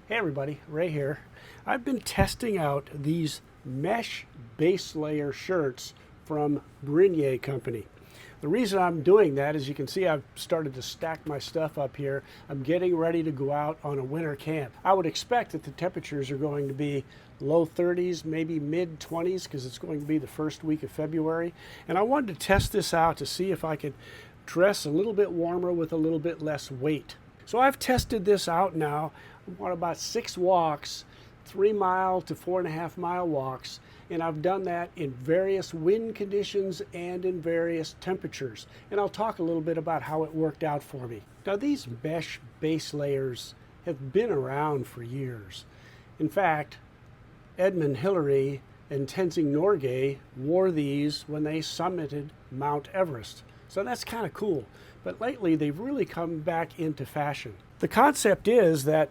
Hey everybody, Ray here. I've been testing out these mesh base layer shirts from Brynje company. The reason I'm doing that is you can see I've started to stack my stuff up here. I'm getting ready to go out on a winter camp. I would expect that the temperatures are going to be low 30s, maybe mid 20s, because it's going to be the first week of February. And I wanted to test this out to see if I could dress a little bit warmer with a little bit less weight. So I've tested this out now on about 6 walks, 3-mile to 4.5-mile walks, and I've done that in various wind conditions and in various temperatures. And I'll talk a little bit about how it worked out for me. Now these mesh base layers have been around for years. In fact, Edmund Hillary and Tenzing Norgay wore these when they summited Mount Everest. So that's kind of cool. But lately they've really come back into fashion. The concept is that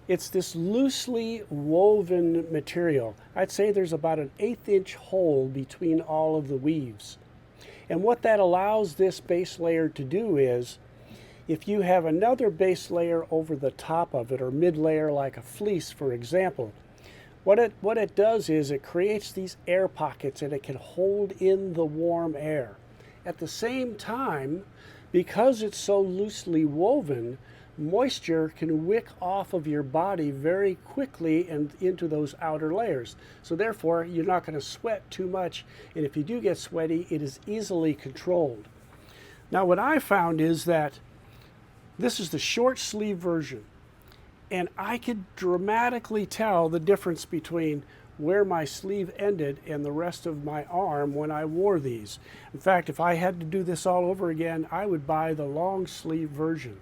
it's this loosely woven material. I'd say there's about an 1/8 inch hole between all of the weaves. And what that allows this base layer to do is, if you have another base layer over the top of it, or mid layer like a fleece, for example, what it does is it creates these air pockets and it can hold in the warm air. At the same time, because it's so loosely woven, moisture can wick off of your body very quickly and into those outer layers. So therefore, you're not going to sweat too much. And if you do get sweaty, it is easily controlled. Now, what I found is that this is the short sleeve version. And I could dramatically tell the difference between where my sleeve ended and the rest of my arm when I wore these. In fact, if I had to do this all over again, I would buy the long sleeve version.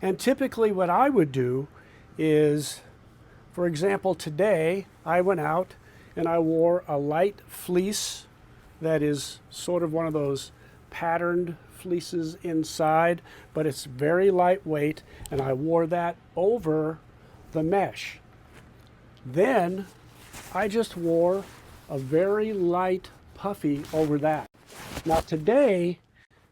And typically what I would do is, for example, today I went out and I wore a light fleece that is sort of one of those patterned fleeces inside, but it's very lightweight, and I wore that over the mesh. Then I just wore a very light puffy over that. Now today,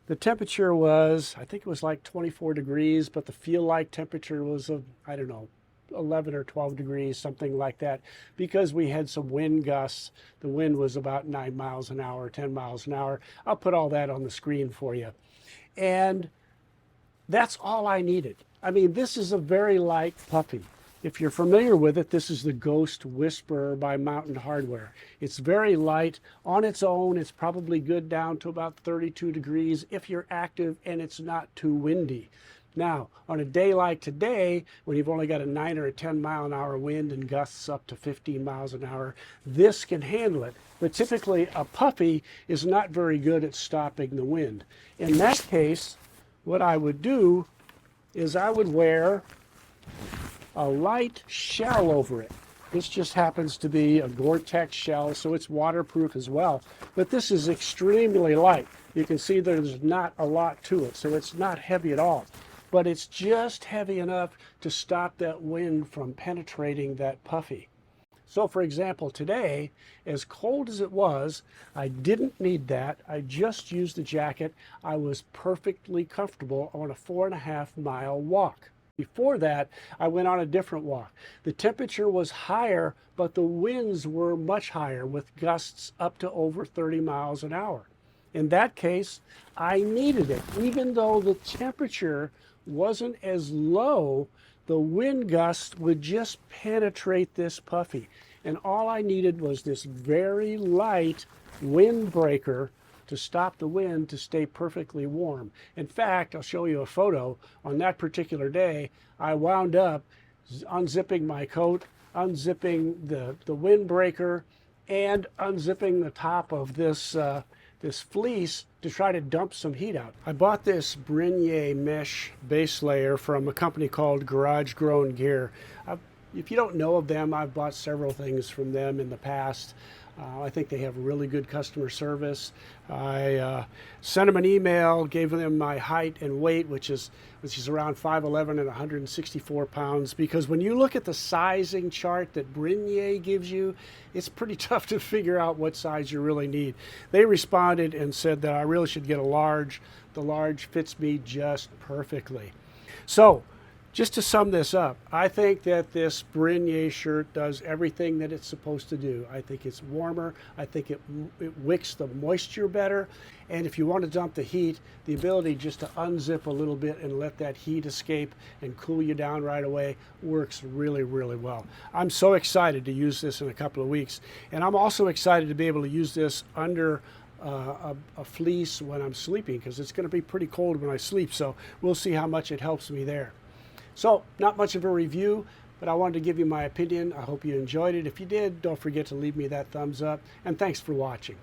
the temperature was, I think it was like 24 degrees, but the feel-like temperature was, I don't know, 11 or 12 degrees, something like that, because we had some wind gusts. The wind was about 9 miles an hour, 10 miles an hour. I'll put all that on the screen for you. And that's all I needed. I mean, this is a very light puffy. If you're familiar with it, this is the Ghost Whisperer by Mountain Hardwear. It's very light. On its own, it's probably good down to about 32 degrees if you're active and it's not too windy. Now, on a day like today, when you've only got a 9 or a 10 mile an hour wind and gusts up to 15 miles an hour, this can handle it. But typically, a puffy is not very good at stopping the wind. In that case, what I would do is I would wear a light shell over it. This just happens to be a Gore-Tex shell, so it's waterproof as well. But this is extremely light. You can see there's not a lot to it, so it's not heavy at all. But it's just heavy enough to stop that wind from penetrating that puffy. So for example, today, as cold as it was, I didn't need that. I just used the jacket. I was perfectly comfortable on a 4.5-mile walk. Before that, I went on a different walk. The temperature was higher, but the winds were much higher, with gusts up to over 30 miles an hour. In that case, I needed it. Even though the temperature wasn't as low, the wind gust would just penetrate this puffy. And all I needed was this very light windbreaker to stop the wind to stay perfectly warm. In fact, I'll show you a photo. On that particular day, I wound up unzipping my coat, unzipping the windbreaker, and unzipping the top of this fleece to try to dump some heat out. I bought this Brynje mesh base layer from a company called Garage Grown Gear. If you don't know of them, I've bought several things from them in the past. I think they have really good customer service. I sent them an email, gave them my height and weight, which is around 5'11" and 164 pounds, because when you look at the sizing chart that Brynje gives you, it's pretty tough to figure out what size you really need. They responded and said that I really should get a large. The large fits me just perfectly. So Just to sum this up, I think that this Brynje shirt does everything that it's supposed to do. I think it's warmer. I think it wicks the moisture better. And if you want to dump the heat, the ability just to unzip a little bit and let that heat escape and cool you down right away works really, really well. I'm so excited to use this in a couple of weeks. And I'm also excited to be able to use this under a fleece when I'm sleeping, because it's going to be pretty cold when I sleep. So we'll see how much it helps me there. So, not much of a review, but I wanted to give you my opinion. I hope you enjoyed it. If you did, don't forget to leave me that thumbs up, and thanks for watching.